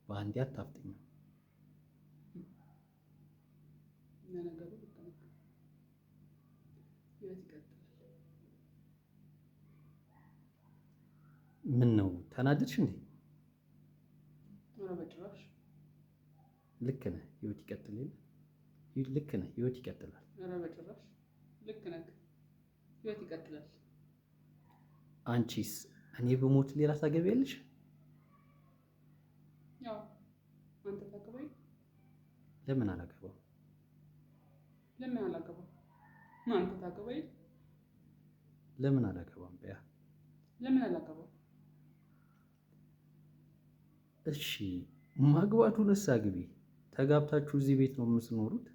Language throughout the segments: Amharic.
በአንዴ አታፍጥኝ። ለነገሩ ህይወት ይቀጥላል። ምን ነው ተናደድሽ እንዴ? ኧረ በጭራሽ። ልክ ነህ፣ ህይወት ይቀጥላል። ልክ ነህ፣ ህይወት ይቀጥላል። ኧረ በጭራሽ ልክ ነህ፣ ህይወት ይቀጥላል። አንቺስ እኔ ብሞት ሌላ ታገቢያለሽ? ያው አንተ ታገባኝ። ለምን አላገባም? ለምን አላገባም? አንተ ታገባኝ። ለምን አላገባም? በያ ለምን አላገባም? እሺ ማግባቱንስ አግቢ። ተጋብታችሁ እዚህ ቤት ነው የምትኖሩት?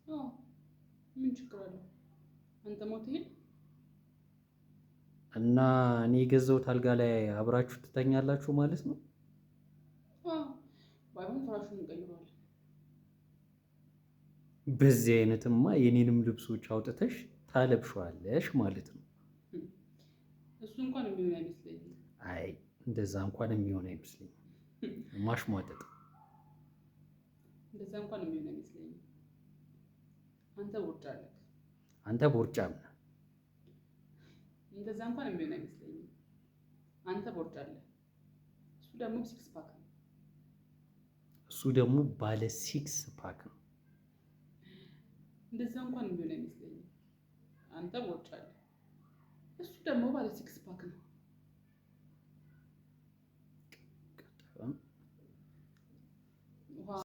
አዎ ምን ችግር አለው? አንተ ሞት ይሄ እና እኔ የገዛሁት አልጋ ላይ አብራችሁ ትተኛላችሁ ማለት ነው? አዎ ባይሆን ፍራሹን እንቀይረዋለን። በዚህ አይነትማ የኔንም ልብሶች አውጥተሽ ታለብሸዋለሽ ማለት ነው። እሱ እንኳን የሚሆን አይመስለኝም። አይ እንደዛ እንኳን የሚሆን አይመስለኝም። ማሽሟጠጥ እንደዛ እንኳን የሚሆን አይመስለኝም። አንተ ቦርጫ አለህ። አንተ ቦርጫም ነህ። እንደዛ እንኳን የሚሆን አይመስለኝም። አንተ ቦርጫ አለህ። እሱ ደግሞ ሲክስ ፓክ ነው። እሱ ደግሞ ባለ ሲክስ ፓክ ነው። እንደዛ እንኳን የሚሆን አይመስለኝም። አንተ ቦርጫ አለህ። እሱ ደግሞ ባለ ሲክስ ፓክ ነው።